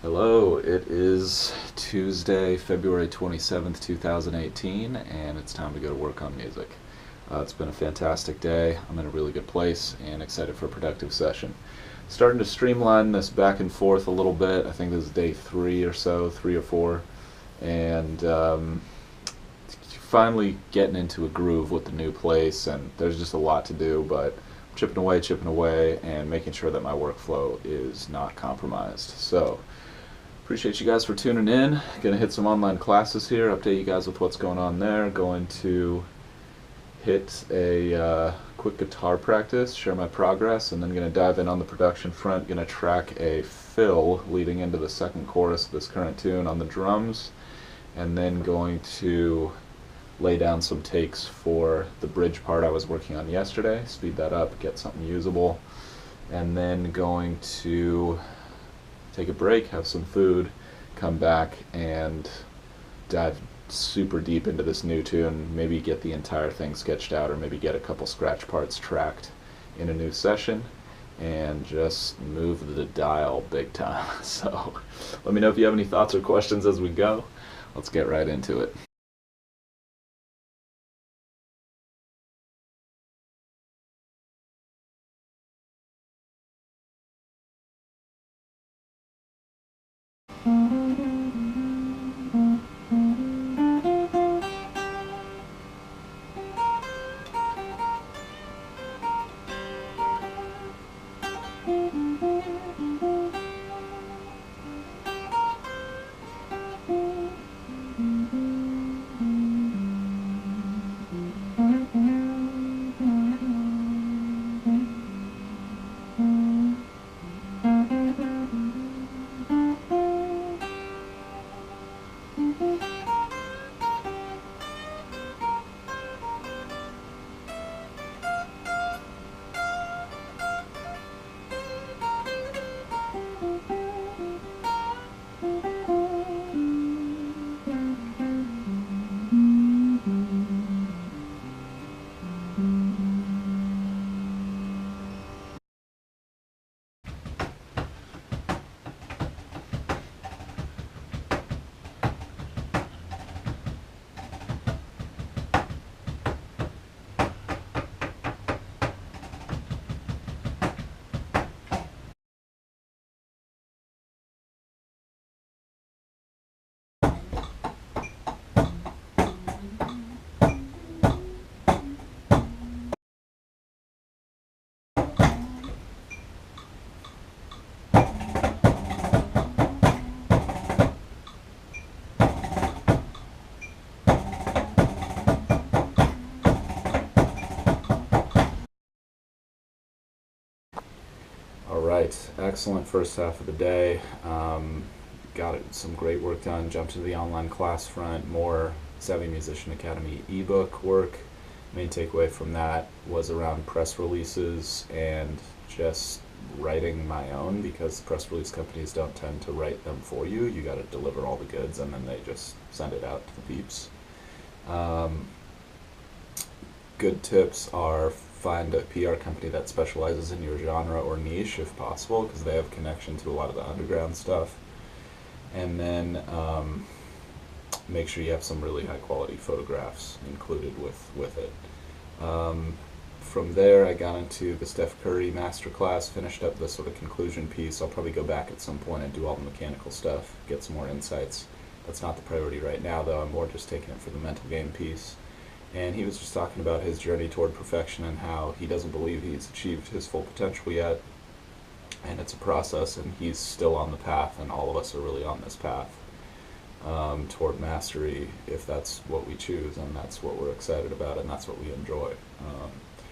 Hello, it is Tuesday, February 27th, 2018, and it's time to go to work on music. It's been a fantastic day. I'm in a really good place and excited for a productive session. Starting to streamline this back and forth a little bit. I think this is day three or so, three or four, and finally getting into a groove with the new place, and there's just a lot to do, but chipping away, and making sure that my workflow is not compromised. So, appreciate you guys for tuning in. Gonna hit some online classes here, update you guys with what's going on there. Going to hit a quick guitar practice, share my progress, and then gonna dive in on the production front. Gonna track a fill leading into the second chorus of this current tune on the drums, and then going to lay down some takes for the bridge part I was working on yesterday, speed that up, get something usable, and then going to take a break, have some food, come back and dive super deep into this new tune, maybe get the entire thing sketched out, or maybe get a couple scratch parts tracked in a new session, and just move the dial big time. So let me know if you have any thoughts or questions as we go. Let's get right into it. All right, excellent first half of the day. Got some great work done. Jumped to the online class front, more Savvy Musician Academy ebook work. Main takeaway from that was around press releases and just writing my own, because press release companies don't tend to write them for you. You got to deliver all the goods, and then they just send it out to the peeps. Um, Good tips are find a PR company that specializes in your genre or niche if possible, because they have connection to a lot of the underground stuff. And then make sure you have some really high quality photographs included with it. Um, from there, I got into the Steph Curry masterclass, finished up the sort of conclusion piece. I'll probably go back at some point and do all the mechanical stuff, get some more insights. That's not the priority right now, though. I'm more just taking it for the mental game piece. And he was just talking about his journey toward perfection and how he doesn't believe he's achieved his full potential yet. And it's a process, and he's still on the path, and all of us are really on this path toward mastery, if that's what we choose, and that's what we're excited about, and that's what we enjoy.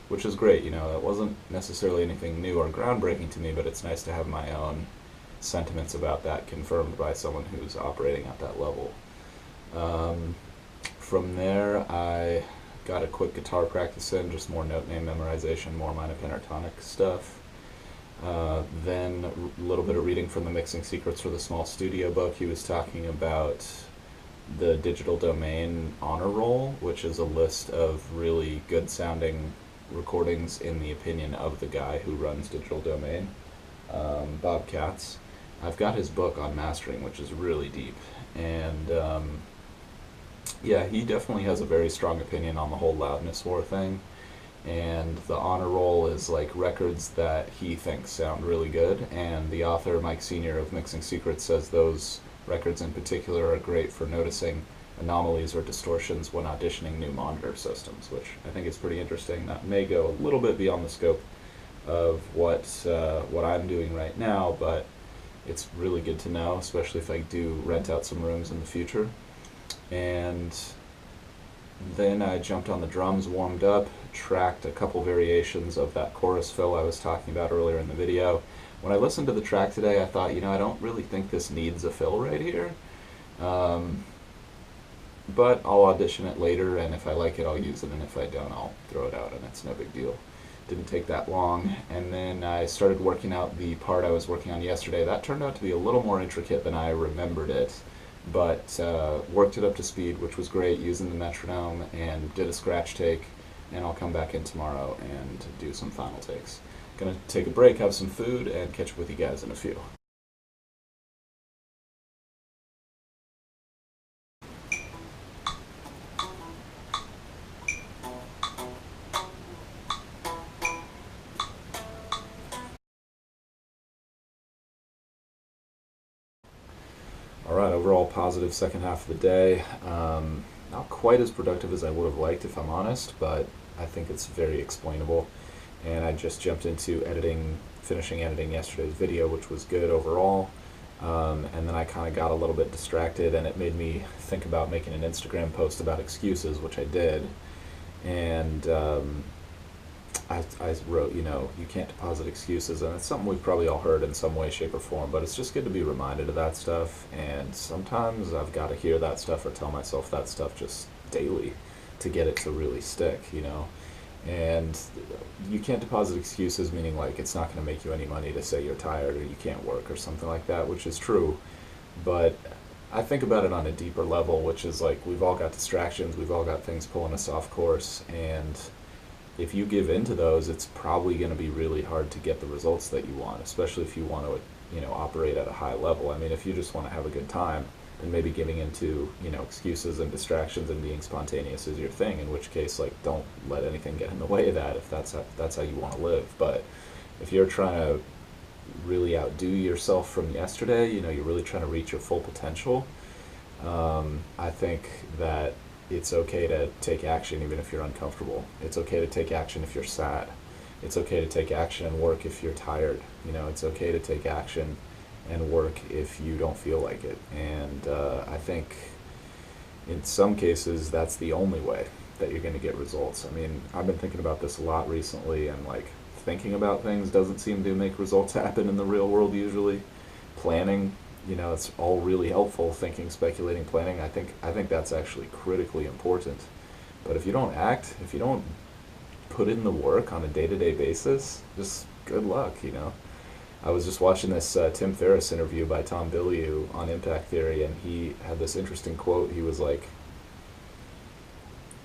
Which is great. It wasn't necessarily anything new or groundbreaking to me, but it's nice to have my own sentiments about that confirmed by someone who's operating at that level. From there, I got a quick guitar practice in, just more note name memorization, more minor pentatonic stuff. Then a little bit of reading from the Mixing Secrets for the Small Studio book. He was talking about the Digital Domain Honor Roll, which is a list of really good sounding recordings in the opinion of the guy who runs Digital Domain, Bob Katz. I've got his book on mastering, which is really deep, and yeah, he definitely has a very strong opinion on the whole loudness war thing. And the honor roll is like records that he thinks sound really good, and the author Mike Senior of Mixing Secrets says those records in particular are great for noticing anomalies or distortions when auditioning new monitor systems, which I think is pretty interesting. That may go a little bit beyond the scope of what I'm doing right now, but it's really good to know, especially if I do rent out some rooms in the future. And then I jumped on the drums, warmed up, tracked a couple variations of that chorus fill I was talking about earlier in the video. When I listened to the track today, I thought, I don't really think this needs a fill right here. But I'll audition it later, and if I like it, I'll use it, and if I don't, I'll throw it out, and it's no big deal. Didn't take that long, and then I started working out the part I was working on yesterday. That turned out to be a little more intricate than I remembered it, but worked it up to speed, which was great, using the metronome, and did a scratch take, and I'll come back in tomorrow and do some final takes. Gonna take a break, have some food, and catch up with you guys in a few. All right, overall positive second half of the day. Not quite as productive as I would have liked, if I'm honest, but I think it's very explainable. And I just jumped into finishing editing yesterday's video, which was good overall. And then I kind of got a little bit distracted, and it made me think about making an Instagram post about excuses, which I did. And I wrote, you can't deposit excuses, and it's something we've probably all heard in some way, shape, or form, but it's just good to be reminded of that stuff, and sometimes I've got to hear that stuff or tell myself that stuff just daily to get it to really stick, and you can't deposit excuses, meaning like it's not going to make you any money to say you're tired or you can't work or something like that, which is true, but I think about it on a deeper level, which is like we've all got distractions, we've all got things pulling us off course, and if you give in to those, it's probably going to be really hard to get the results that you want, especially if you want to, operate at a high level. I mean, if you just want to have a good time, then maybe giving into, excuses and distractions and being spontaneous is your thing, in which case, like, don't let anything get in the way of that if that's how you want to live. But if you're trying to really outdo yourself from yesterday, you're really trying to reach your full potential, I think that it's okay to take action even if you're uncomfortable. It's okay to take action if you're sad. It's okay to take action and work if you're tired. It's okay to take action and work if you don't feel like it. And I think in some cases that's the only way that you're going to get results. I mean, I've been thinking about this a lot recently, and like thinking about things doesn't seem to make results happen in the real world usually. Planning, it's all really helpful, thinking, speculating, planning. I think that's actually critically important. But if you don't act, if you don't put in the work on a day-to-day basis, just good luck, I was just watching this Tim Ferriss interview by Tom Bilyeu on Impact Theory, and he had this interesting quote. He was like,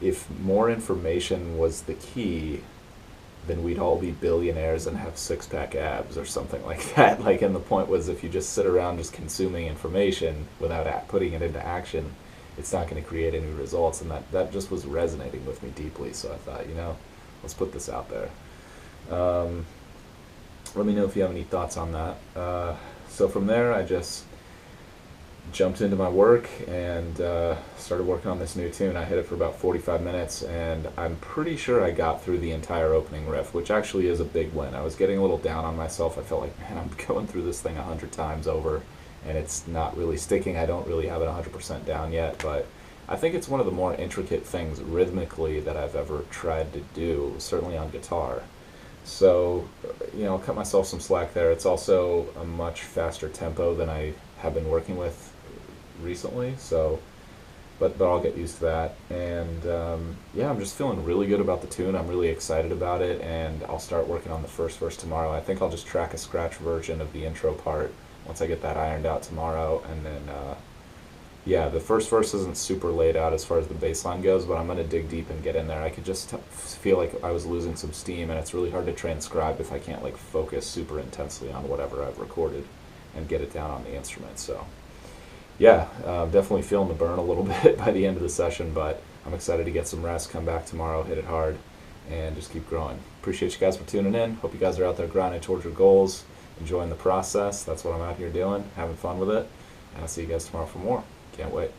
if more information was the key, then we'd all be billionaires and have six-pack abs or something like that. Like, and the point was, if you just sit around just consuming information without putting it into action, it's not going to create any results. And that just was resonating with me deeply. So I thought, let's put this out there. Let me know if you have any thoughts on that. So from there, I just jumped into my work and started working on this new tune. I hit it for about 45 minutes, and I'm pretty sure I got through the entire opening riff, which actually is a big win. I was getting a little down on myself. I felt like, man, I'm going through this thing 100 times over, and it's not really sticking. I don't really have it 100% down yet, but I think it's one of the more intricate things rhythmically that I've ever tried to do, certainly on guitar. So, cut myself some slack there. It's also a much faster tempo than I have been working with recently, so but I'll get used to that. And yeah, I'm just feeling really good about the tune. I'm really excited about it, and I'll start working on the first verse tomorrow. I think I'll just track a scratch version of the intro part once I get that ironed out tomorrow, and then yeah, the first verse isn't super laid out as far as the bass line goes, but I'm going to dig deep and get in there. I could just feel like I was losing some steam, and it's really hard to transcribe if I can't like focus super intensely on whatever I've recorded. and get it down on the instrument. So yeah, definitely feeling the burn a little bit by the end of the session, but I'm excited to get some rest, come back tomorrow, hit it hard, and just keep growing. Appreciate you guys for tuning in. Hope you guys are out there grinding towards your goals, enjoying the process. That's what I'm out here doing, having fun with it. And I'll see you guys tomorrow for more. Can't wait.